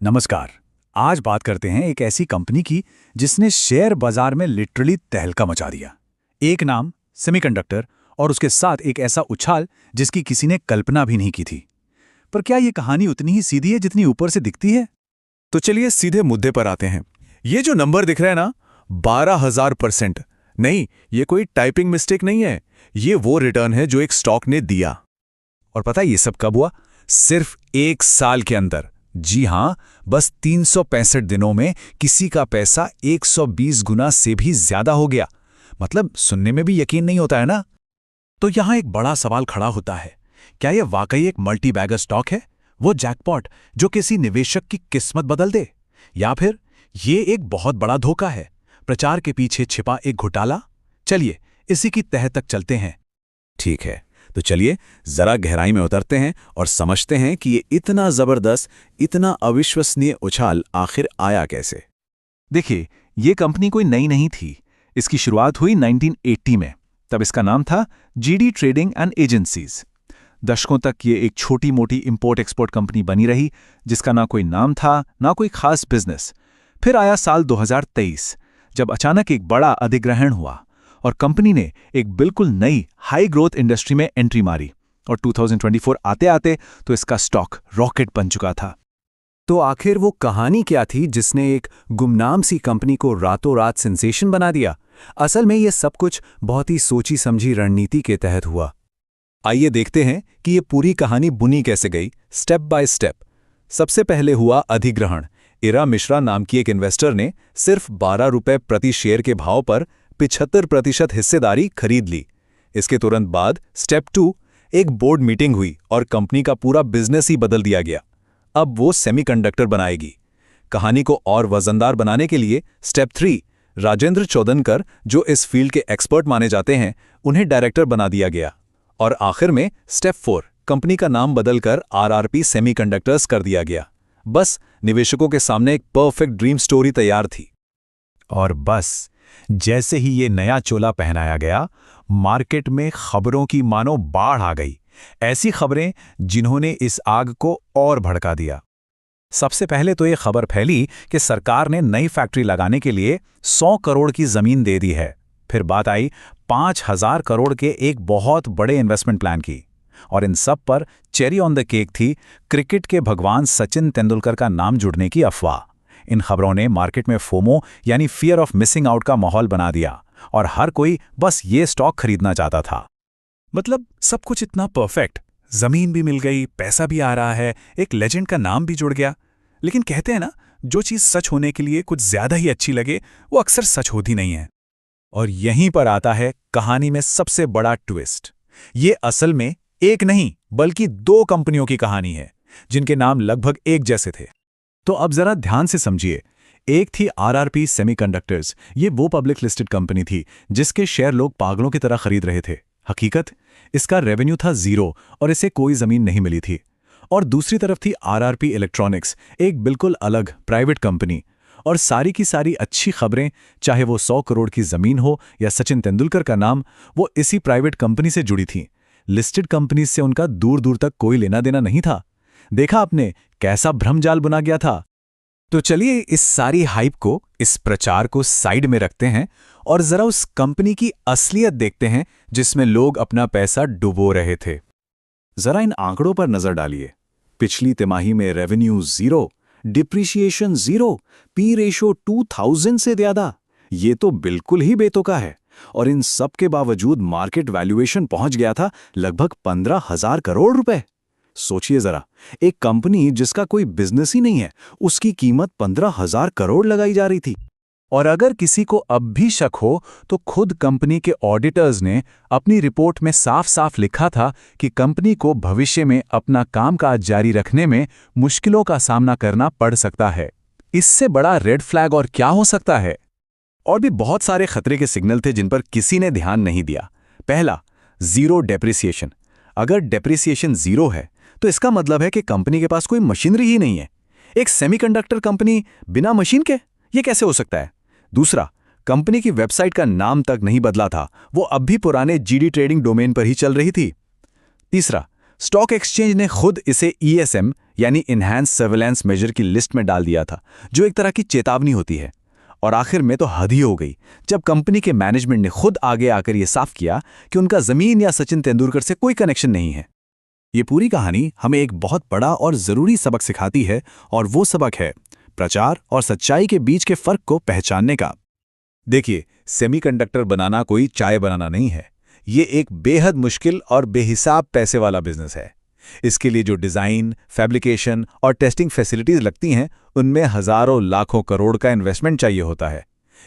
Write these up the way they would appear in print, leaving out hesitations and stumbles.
नमस्कार। आज बात करते हैं एक ऐसी कंपनी की जिसने शेयर बाजार में लिटरली तहलका मचा दिया। एक नाम सेमीकंडक्टर और उसके साथ एक ऐसा उछाल जिसकी किसी ने कल्पना भी नहीं की थी। पर क्या ये कहानी उतनी ही सीधी है जितनी ऊपर से दिखती है? तो चलिए सीधे मुद्दे पर आते हैं। ये जो नंबर दिख रहा है ना, 12,000% नहीं, ये कोई टाइपिंग मिस्टेक नहीं है। ये वो रिटर्न है जो एक स्टॉक ने दिया। और पता है ये सब कब हुआ? सिर्फ 1 साल के अंदर। जी हां, बस 365 दिनों में किसी का पैसा 120 गुना से भी ज्यादा हो गया। मतलब सुनने में भी यकीन नहीं होता है ना? तो यहां एक बड़ा सवाल खड़ा होता है, क्या यह वाकई एक मल्टी बैगर स्टॉक है, वो जैकपॉट जो किसी निवेशक की किस्मत बदल दे? या फिर ये एक बहुत बड़ा धोखा है, प्रचार के पीछे छिपा एक घोटाला? चलिए इसी की तह तक चलते हैं। ठीक है, तो चलिए जरा गहराई में उतरते हैं और समझते हैं कि ये इतना जबरदस्त, इतना अविश्वसनीय उछाल आखिर आया कैसे। देखिए, ये कंपनी कोई नई नहीं थी। इसकी शुरुआत हुई 1980 में। तब इसका नाम था जीडी ट्रेडिंग एंड एजेंसीज। दशकों तक ये एक छोटी मोटी इंपोर्ट एक्सपोर्ट कंपनी बनी रही, जिसका ना कोई नाम था ना कोई खास बिजनेस। फिर आया साल 2023, जब अचानक एक बड़ा अधिग्रहण हुआ और कंपनी ने एक बिल्कुल नई हाई ग्रोथ इंडस्ट्री में एंट्री मारी। और 2024 आते आते तो इसका स्टॉक रॉकेट बन चुका था। तो आखिर वो कहानी क्या थी जिसने एक गुमनाम सी कंपनी को रातों रात सेंसेशन बना दिया? असल में ये सब कुछ बहुत ही सोची समझी रणनीति के तहत हुआ। आइए देखते हैं कि ये पूरी कहानी बुनी कैसे गई, स्टेप बाय स्टेप। सबसे पहले हुआ अधिग्रहण। इरा मिश्रा नाम की एक इन्वेस्टर ने सिर्फ 12 रुपए प्रति शेयर के भाव पर 75% हिस्सेदारी खरीद ली। इसके तुरंत बाद स्टेप 2, एक बोर्ड मीटिंग हुई और कंपनी का पूरा बिजनेस ही बदल दिया गया। अब वो सेमीकंडक्टर बनाएगी। कहानी को और वजनदार बनाने के लिए स्टेप 3, राजेंद्र चौदनकर, जो इस फील्ड के एक्सपर्ट माने जाते हैं, उन्हें डायरेक्टर बना दिया गया। और आखिर में स्टेप 4, कंपनी का नाम बदलकर आरआरपी सेमीकंडक्टर्स कर दिया गया। बस निवेशकों के सामने एक परफेक्ट ड्रीम स्टोरी तैयार थी। और बस जैसे ही ये नया चोला पहनाया गया, मार्केट में खबरों की मानो बाढ़ आ गई। ऐसी खबरें जिन्होंने इस आग को और भड़का दिया। सबसे पहले तो ये खबर फैली कि सरकार ने नई फैक्ट्री लगाने के लिए 100 करोड़ की जमीन दे दी है। फिर बात आई 5,000 करोड़ के एक बहुत बड़े इन्वेस्टमेंट प्लान की। और इन सब पर चेरी ऑन द केक थी क्रिकेट के भगवान सचिन तेंदुलकर का नाम जुड़ने की अफवाह। इन खबरों ने मार्केट में फोमो यानी फियर ऑफ मिसिंग आउट का माहौल बना दिया और हर कोई बस ये स्टॉक खरीदना चाहता था। मतलब सब कुछ इतना परफेक्ट, जमीन भी मिल गई, पैसा भी आ रहा है, एक लेजेंड का नाम भी जुड़ गया। लेकिन कहते हैं ना, जो चीज सच होने के लिए कुछ ज्यादा ही अच्छी लगे वो अक्सर सच होती नहीं है। और यहीं पर आता है कहानी में सबसे बड़ा ट्विस्ट। ये असल में एक नहीं बल्कि 2 कंपनियों की कहानी है, जिनके नाम लगभग एक जैसे थे। तो अब जरा ध्यान से समझिए। एक थी आरआरपी सेमीकंडक्टर्स। ये वो पब्लिक लिस्टेड कंपनी थी जिसके शेयर लोग पागलों की तरह खरीद रहे थे। हकीकत, इसका रेवेन्यू था 0 और इसे कोई जमीन नहीं मिली थी। और दूसरी तरफ थी आरआरपी इलेक्ट्रॉनिक्स, एक बिल्कुल अलग प्राइवेट कंपनी। और सारी की सारी अच्छी खबरें, चाहे वो 100 करोड़ की जमीन हो या सचिन तेंदुलकर का नाम, वो इसी प्राइवेट कंपनी से जुड़ी थी। लिस्टेड कंपनीज से उनका दूर दूर तक कोई लेना देना नहीं था। देखा आपने कैसा भ्रमजाल बुना गया था? तो चलिए इस सारी हाइप को, इस प्रचार को साइड में रखते हैं और जरा उस कंपनी की असलियत देखते हैं जिसमें लोग अपना पैसा डुबो रहे थे। जरा इन आंकड़ों पर नजर डालिए। पिछली तिमाही में रेवेन्यू 0, डिप्रिसिएशन 0, पी रेशो 2000 से ज्यादा। ये तो बिल्कुल ही बेतुका है। और इन सब के बावजूद मार्केट वैल्यूएशन पहुंच गया था लगभग 15,000 करोड़ रुपए। सोचिए जरा, एक कंपनी जिसका कोई बिजनेस ही नहीं है, उसकी कीमत 15,000 करोड़ लगाई जा रही थी। और अगर किसी को अब भी शक हो तो खुद कंपनी के ऑडिटर्स ने अपनी रिपोर्ट में साफ साफ लिखा था कि कंपनी को भविष्य में अपना कामकाज जारी रखने में मुश्किलों का सामना करना पड़ सकता है। इससे बड़ा रेड फ्लैग और क्या हो सकता है? और भी बहुत सारे खतरे के सिग्नल थे जिन पर किसी ने ध्यान नहीं दिया। पहला, 0 डेप्रिसिएशन। अगर डेप्रिसिएशन 0 है तो इसका मतलब है कि कंपनी के पास कोई मशीनरी ही नहीं है। एक सेमीकंडक्टर कंपनी बिना मशीन के, ये कैसे हो सकता है? दूसरा, कंपनी की वेबसाइट का नाम तक नहीं बदला था, वो अब भी पुराने जीडी ट्रेडिंग डोमेन पर ही चल रही थी। तीसरा, स्टॉक एक्सचेंज ने खुद इसे ESM यानी इनहैंस सर्वेलेंस मेजर की लिस्ट में डाल दिया था, जो एक तरह की चेतावनी होती है। और आखिर में तो हद ही हो गई जब कंपनी के मैनेजमेंट ने खुद आगे आकर यह साफ किया कि उनका जमीन या सचिन तेंदुलकर से कोई कनेक्शन नहीं है। ये पूरी कहानी हमें एक बहुत बड़ा और ज़रूरी सबक सिखाती है, और वो सबक है प्रचार और सच्चाई के बीच के फर्क को पहचानने का। देखिए, सेमीकंडक्टर बनाना कोई चाय बनाना नहीं है। ये एक बेहद मुश्किल और बेहिसाब पैसे वाला बिजनेस है। इसके लिए जो डिज़ाइन, फैब्रिकेशन और टेस्टिंग फैसिलिटीज़ लगती हैं, उनमें हज़ारों लाखों करोड़ का इन्वेस्टमेंट चाहिए होता है।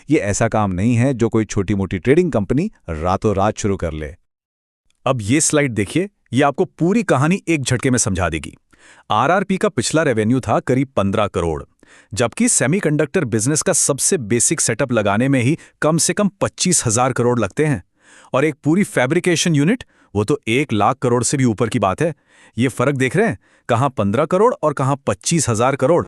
ये ऐसा काम नहीं है जो कोई छोटी मोटी ट्रेडिंग कंपनी रातों रात शुरू कर ले। अब ये स्लाइड देखिए, ये आपको पूरी कहानी एक झटके में समझा देगी। RRP का पिछला रेवेन्यू था करीब 15 करोड़, जबकि सेमीकंडक्टर बिजनेस का सबसे बेसिक सेटअप लगाने में ही कम से कम 25,000 करोड़ लगते हैं। और एक पूरी फैब्रिकेशन यूनिट, वो तो 1 लाख करोड़ से भी ऊपर की बात है। ये फर्क देख रहे हैं, कहाँ 15 करोड़ और कहाँ 25,000 करोड़।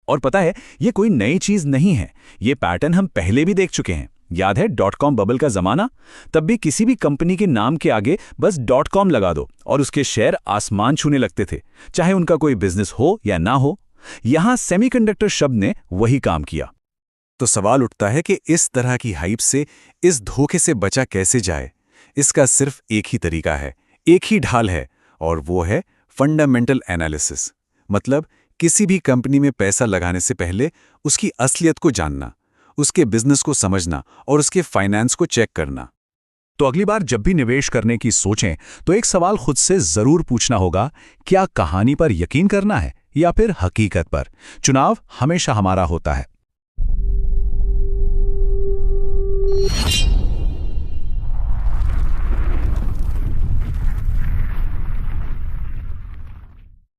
और पता है, ये कोई नई चीज नहीं है। ये पैटर्न हम पहले भी देख चुके हैं। याद है .com बबल का जमाना? तब भी किसी भी कंपनी के नाम के आगे बस .com लगा दो और उसके शेयर आसमान छूने लगते थे, चाहे उनका कोई बिजनेस हो या ना हो। यहां सेमीकंडक्टर शब्द ने वही काम किया। तो सवाल उठता है कि इस तरह की हाइप से, इस धोखे से बचा कैसे जाए? इसका सिर्फ एक ही तरीका है, एक ही ढाल है, और वो है फंडामेंटल एनालिसिस। मतलब किसी भी कंपनी में पैसा लगाने से पहले उसकी असलियत को जानना, उसके बिजनेस को समझना और उसके फाइनेंस को चेक करना। तो अगली बार जब भी निवेश करने की सोचें, तो एक सवाल खुद से जरूर पूछना होगा, क्या कहानी पर यकीन करना है या फिर हकीकत पर? चुनाव हमेशा हमारा होता है।